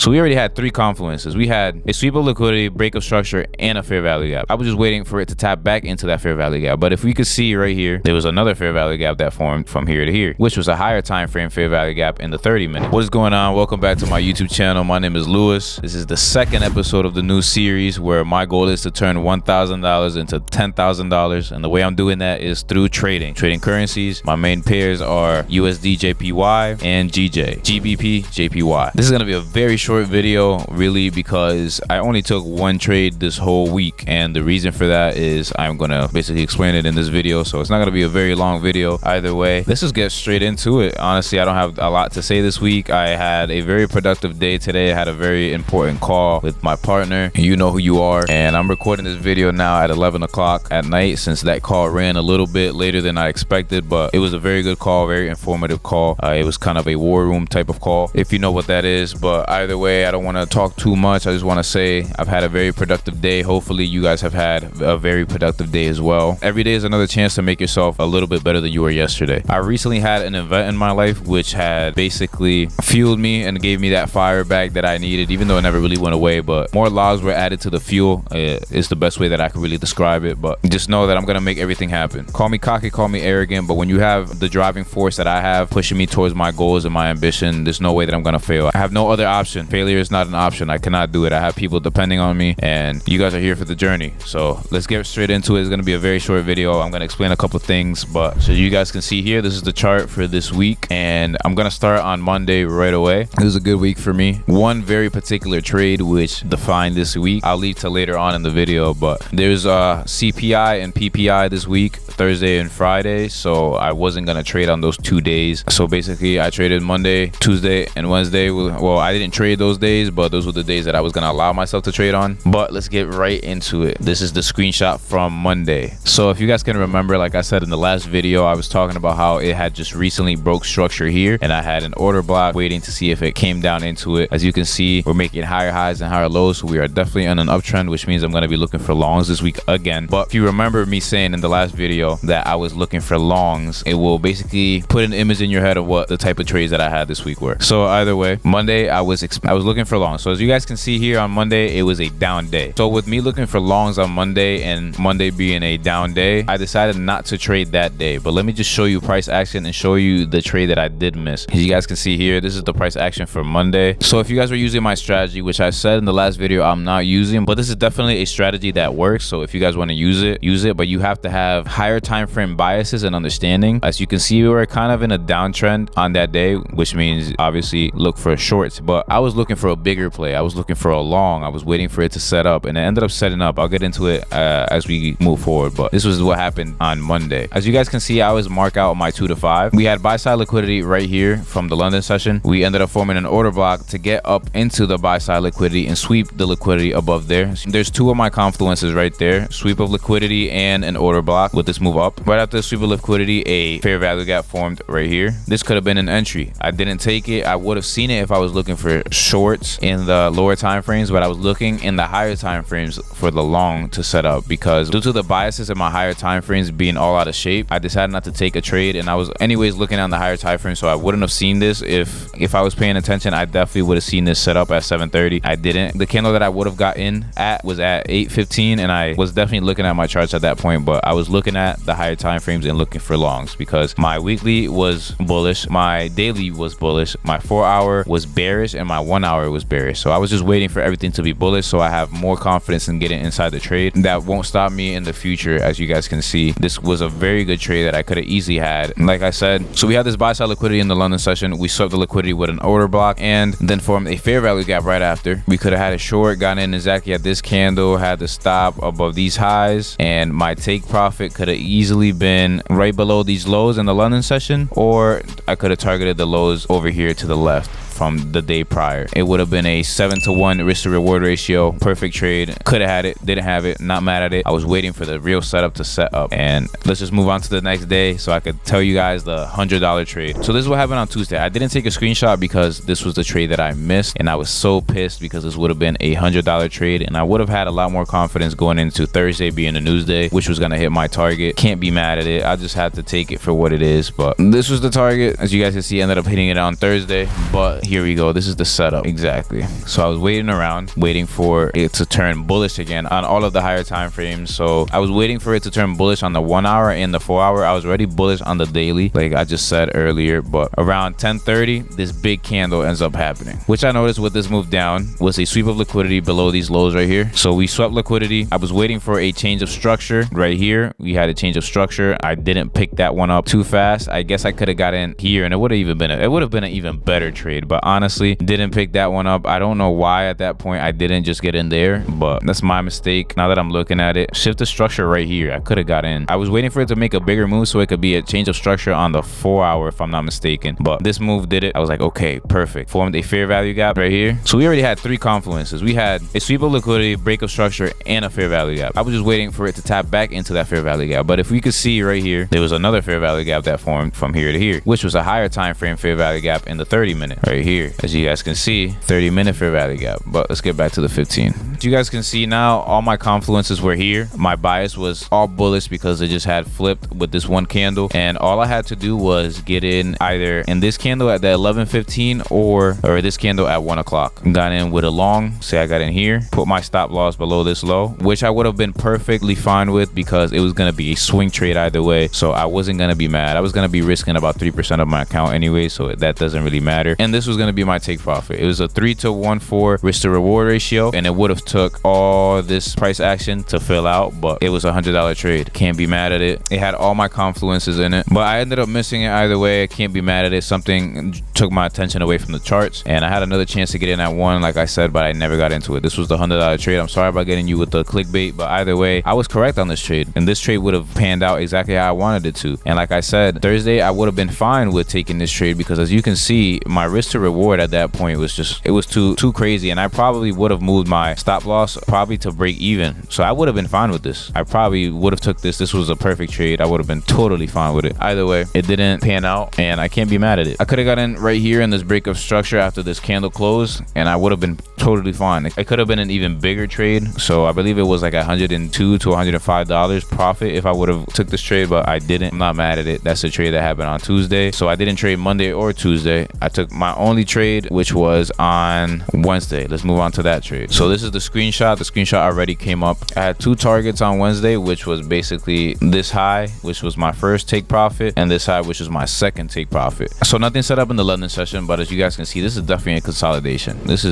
So we already had 3 confluences. We had a sweep of liquidity, break of structure, and a fair value gap. I was just waiting for it to tap back into that fair value gap. But if we could see right here, there was another fair value gap that formed from here to here, which was a higher time frame fair value gap in the 30 minute. What is going on? Welcome back to my YouTube channel. My name is Lewis. This is the second episode of the new series where my goal is to turn $1,000 into $10,000. And the way I'm doing that is through trading currencies. My main pairs are USD JPY and GBP JPY. This is going to be a very short video, really, because I only took one trade this whole week, and the reason for that is I'm gonna basically explain it in this video, so it's not gonna be a very long video either way. Let's just get straight into it. Honestly, I don't have a lot to say this week. I had a very productive day today. I had a very important call with my partner. You know who you are, and I'm recording this video now at 11 o'clock at night since that call ran a little bit later than I expected, but it was a very good call, very informative call. It was kind of a war room type of call, if you know what that is. But either way, I don't want to talk too much. I just want to say I've had a very productive day. Hopefully you guys have had a very productive day as well. Every day is another chance to make yourself a little bit better than you were yesterday. I recently had an event in my life which had basically fueled me and gave me that fire back that I needed, even though it never really went away, but more logs were added to the fuel is the best way that I could really describe it. But just know that I'm gonna make everything happen. Call me cocky, call me arrogant, but when you have the driving force that I have pushing me towards my goals and my ambition, there's no way that I'm gonna fail. I have no other option. Failure is not an option. I cannot do it. I have people depending on me, and you guys are here for the journey. So let's get straight into it. It's going to be a very short video. I'm going to explain a couple things, but so you guys can see here, this is the chart for this week, and I'm going to start on Monday right away. It was a good week for me. One very particular trade which defined this week, I'll leave to later on in the video, but there's CPI and PPI this week, Thursday and Friday, so I wasn't going to trade on those 2 days. So basically I traded Monday, Tuesday, and Wednesday. Well, I didn't trade those days, but those were the days that I was going to allow myself to trade on. But let's get right into it. This is the screenshot from Monday. So if you guys can remember, like I said in the last video, I was talking about how it had just recently broke structure here, and I had an order block waiting to see if it came down into it. As you can see, we're making higher highs and higher lows, so we are definitely on an uptrend, which means I'm going to be looking for longs this week again. But if you remember me saying in the last video that I was looking for longs, it will basically put an image in your head of what the type of trades that I had this week were. So either way, Monday I was looking for longs. So as you guys can see here, on Monday it was a down day. So with me looking for longs on Monday and Monday being a down day, I decided not to trade that day. But let me just show you price action and show you the trade that I did miss. As you guys can see here, this is the price action for Monday. So if you guys were using my strategy, which I said in the last video I'm not using, but this is definitely a strategy that works. So if you guys want to use it, but you have to have higher time frame biases and understanding. As you can see, we were kind of in a downtrend on that day, which means obviously look for shorts, but I was looking for a bigger play. I was looking for a long. I was waiting for it to set up, and it ended up setting up. I'll get into it as we move forward, but this was what happened on Monday. As you guys can see, I always mark out my 2 to 5. We had buy side liquidity right here from the London session. We ended up forming an order block to get up into the buy side liquidity and sweep the liquidity above there. So there's 2 of my confluences right there, sweep of liquidity and an order block with this move up. Right after the sweep of liquidity, a fair value gap formed right here. This could have been an entry. I didn't take it. I would have seen it if I was looking for shorts in the lower time frames, but I was looking in the higher time frames for the long to set up, because due to the biases in my higher time frames being all out of shape, I decided not to take a trade, and I was anyways looking on the higher time frame, so I wouldn't have seen this. If I was paying attention, I definitely would have seen this set up at 7:30. I didn't. The candle that I would have got in at was at 8:15, and I was definitely looking at my charts at that point, but I was looking at the higher time frames and looking for longs, because my weekly was bullish, my daily was bullish, my 4 hour was bearish, and my 1 hour was bearish. So I was just waiting for everything to be bullish, so I have more confidence in getting inside the trade. That won't stop me in the future. As you guys can see, this was a very good trade that I could have easily had. Like I said, so we had this buy side liquidity in the London session. We swept the liquidity with an order block and then formed a fair value gap right after. We could have had a short, gotten in exactly at this candle, had to stop above these highs, and my take profit could have easily been right below these lows in the London session, or I could have targeted the lows over here to the left from the day prior. It would have been a 7-to-1 risk to reward ratio. Perfect trade. Could have had it, didn't have it, not mad at it. I was waiting for the real setup to set up. And let's just move on to the next day so I could tell you guys the $100 trade. So this is what happened on Tuesday. I didn't take a screenshot because this was the trade that I missed, and I was so pissed because this would have been a $100 trade, and I would have had a lot more confidence going into Thursday being a news day, which was gonna hit my target. Can't be mad at it. I just had to take it for what it is. But this was the target. As you guys can see, ended up hitting it on Thursday. But here we go. This is the setup exactly. So I was waiting around, waiting for it to turn bullish again on all of the higher time frames. So I was waiting for it to turn bullish on the 1 hour and the 4 hour. I was already bullish on the daily, like I just said earlier, but around 10:30 this big candle ends up happening, which I noticed with this move down was a sweep of liquidity below these lows right here. So we swept liquidity. I was waiting for a change of structure right here. We had a change of structure. I didn't pick that one up too fast. I guess I could have got in here and it would have been an even better trade, but honestly didn't pick that one up. I don't know why at that point I didn't just get in there, but that's my mistake. Now that I'm looking at it, shift the structure right here. I could have got in. I was waiting for it to make a bigger move so it could be a change of structure on the 4 hour if I'm not mistaken, but this move did it. I was like, okay, perfect. Formed a fair value gap right here. So we already had 3 confluences. We had a sweep of liquidity, break of structure, and a fair value gap. I was just waiting for it to tap back into that fair value gap, but if we could see right here, there was another fair value gap that formed from here to here, which was a higher time frame fair value gap in the 30-minute right here. As you guys can see, 30-minute fair value gap. But let's get back to the 15. As you guys can see now, all my confluences were here. My bias was all bullish because it just had flipped with this one candle, and all I had to do was get in either in this candle at the 11:15 or this candle at 1 o'clock. Got in with a long, say I got in here, put my stop loss below this low, which I would have been perfectly fine with because it was going to be a swing trade either way, so I wasn't going to be mad. I was going to be risking about 3% of my account anyway, so that doesn't really matter. And this was going to be my take profit. It was a 3-to-1-4 risk to reward ratio, and it would have took all this price action to fill out, but it was a $100 trade. Can't be mad at it. It had all my confluences in it, but I ended up missing it either way. I can't be mad at it. Something took my attention away from the charts, and I had another chance to get in at 1, like I said, but I never got into it. This was the $100 trade. I'm sorry about getting you with the clickbait, but either way, I was correct on this trade, and this trade would have panned out exactly how I wanted it to. And like I said, Thursday I would have been fine with taking this trade because, as you can see, my risk to reward at that point was just, it was too crazy, and I probably would have moved my stop loss probably to break even. So I would have been fine with this. I probably would have took this. This was a perfect trade. I would have been totally fine with it. Either way, it didn't pan out, and I can't be mad at it. I could have got in right here in this break of structure after this candle closed, and I would have been totally fine. It could have been an even bigger trade. So I believe it was like $102 to $105 profit if I would have took this trade, but I didn't. I'm not mad at it. That's a trade that happened on Tuesday. So I didn't trade Monday or Tuesday. I took my only trade, which was on Wednesday. Let's move on to that trade. So this is the screenshot. The screenshot already came up. I had 2 targets on Wednesday, which was basically this high, which was my first take profit, and this high, which is my second take profit. So nothing set up in the London session, but as you guys can see, this is definitely a consolidation. This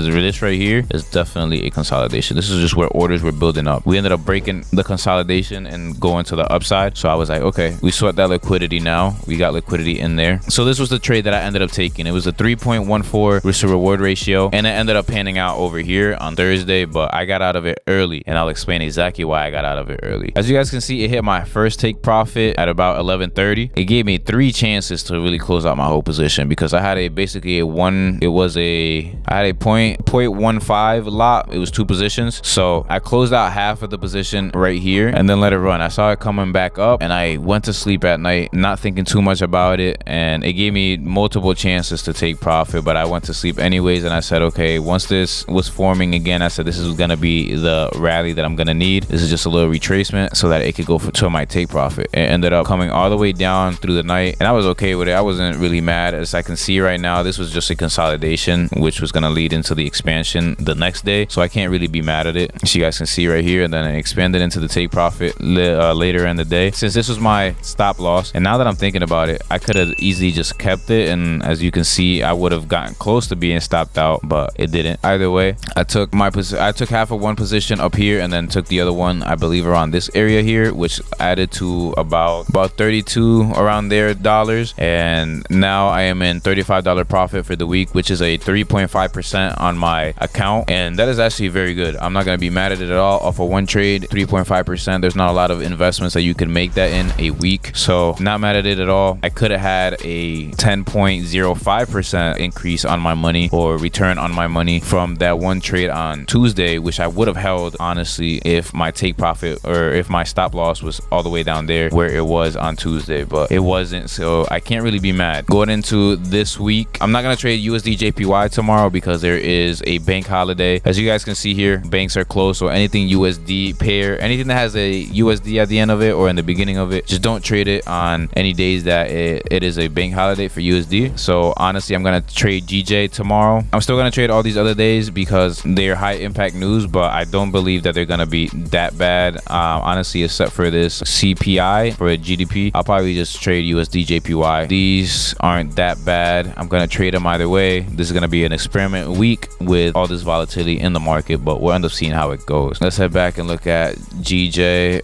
right here is definitely a consolidation. This is just where orders were building up. We ended up breaking the consolidation and going to the upside. So I was like, okay, we sweat that liquidity now. We got liquidity in there. So this was the trade that I ended up taking. It was a 3.14 risk to reward ratio, and it ended up panning out over here on Thursday, but I got out of it early, and I'll explain exactly why I got out of it early. As you guys can see, it hit my first take profit at about 11:30. It gave me 3 chances to really close out my whole position because I had I had a 0.15 lot. It was 2 positions, so I closed out half of the position right here and then let it run. I saw it coming back up, and I went to sleep at night not thinking too much about it, and it gave me multiple chances to take profit, but I went to sleep anyways. And I said, okay, once this was forming again, I said this is gonna be the rally that I'm gonna need. This is just a little retracement so that it could go to my take profit. It ended up coming all the way down through the night, and I was okay with it. I wasn't really mad. As I can see right now, this was just a consolidation, which was gonna lead into the expansion the next day, so I can't really be mad at it. As you guys can see right here, and then it expanded into the take profit later in the day. Since this was my stop loss, and now that I'm thinking about it, I could have easily just kept it, and as you can see, I would have gotten close to being stopped out, but it didn't. Either way, I took half of one position up here and then took the other one, I believe, around this area here, which added to about 32 around there dollars, and now I am in $35 profit for the week, which is a 3.5% on my account, and that is actually very good. I'm not going to be mad at it at all. Off of one trade, 3.5%. There's not a lot of investments that you can make that in a week, so not mad at it at all. I could have had a 10.05% increase on my money or return on my money from that one trade on Tuesday, which I would have held honestly if my take profit or if my stop loss was all the way down there where it was on Tuesday, but it wasn't, so I can't really be mad. Going into this week, I'm not going to trade USD JPY tomorrow because there is a bank holiday. As you guys can see here, banks are closed, so anything USD pair, anything that has a USD at the end of it or in the beginning of it, just don't trade it on any days that it is a bank holiday for USD. So honestly, I'm going to trade GJ tomorrow. I'm still gonna trade all these other days because they're high impact news, but I don't believe that they're gonna be that bad. Honestly, except for this CPI for a GDP, I'll probably just trade USD/JPY. These aren't that bad. I'm gonna trade them either way. This is gonna be an experiment week with all this volatility in the market, but we'll end up seeing how it goes. Let's head back and look at GJ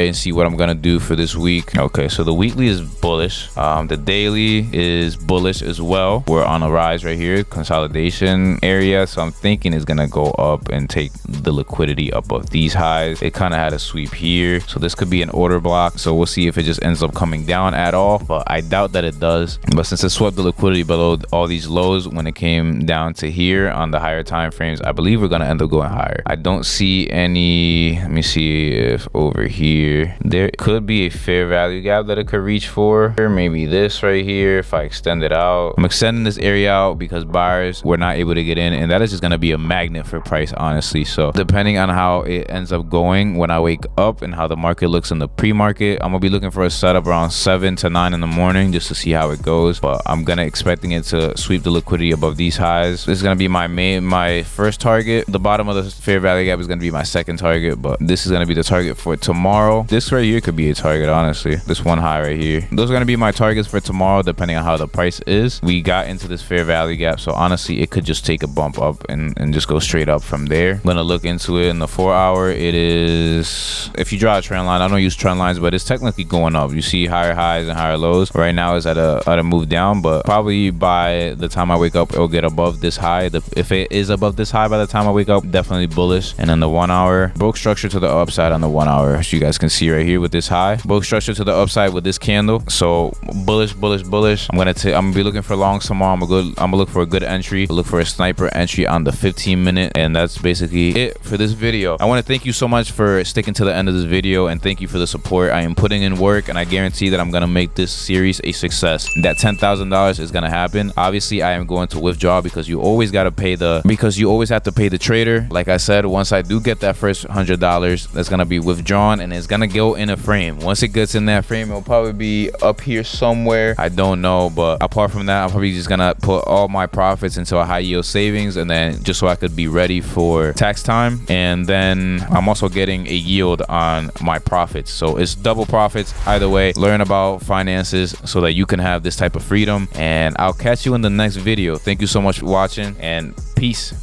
and see what I'm gonna do for this week. Okay, so the weekly is bullish. The daily is bullish as well. We're on a rise right here, consolidation area, so I'm thinking it's gonna go up and take the liquidity up of these highs. It kind of had a sweep here, so this could be an order block, so we'll see if it just ends up coming down at all, but I doubt that it does. But since it swept the liquidity below all these lows when it came down to here on the higher time frames, I believe we're gonna end up going higher. I don't see any. Let me see if over here there could be a fair value gap that it could reach for, or maybe this right here. If I extend it out, I'm extending this area out because buyers were not able to get in, and that is just gonna be a magnet for price, honestly. So depending on how it ends up going when I wake up and how the market looks in the pre-market, I'm gonna be looking for a setup around 7 to 9 in the morning just to see how it goes. But I'm gonna expecting it to sweep the liquidity above these highs. This is gonna be my first target. The bottom of the fair value gap is gonna be my second target, but this is gonna be the target for tomorrow. This right here could be a target, honestly. This one high right here. Those are gonna be my targets for tomorrow, depending on how the price is. We got into this fair value gap, so honestly, it could just take a bump up and just go straight up from there. I'm gonna look into it in the 4 hour. It is, if you draw a trend line, I don't use trend lines, but it's technically going up. You see higher highs and higher lows. Right now it's at a move down, but probably by the time I wake up, it'll get above this high. If it is above this high by the time I wake up, definitely bullish. And then the 1 hour, broke structure to the upside on the 1 hour, as you guys can see right here with this high. Broke structure to the upside with this candle. So bullish. I'm gonna be looking for longs tomorrow. I'm gonna look for a good entry. Look for a sniper entry on the 15-minute, and that's basically it for this video. I want to thank you so much for sticking to the end of this video, and thank you for the support. I am putting in work, and I guarantee that I'm gonna make this series a success. That $10,000 is gonna happen. Obviously, I am going to withdraw because you always have to pay the trader. Like I said, once I do get that first $100, that's gonna be withdrawn, and it's gonna go in a frame. Once it gets in that frame, it'll probably be up here somewhere. I don't know, but apart from that, I'm probably just gonna put all my profits into a high yield savings, and then just so I could be ready for tax time. And then I'm also getting a yield on my profits, so it's double profits either way. Learn about finances so that you can have this type of freedom, and I'll catch you in the next video. Thank you so much for watching, and peace.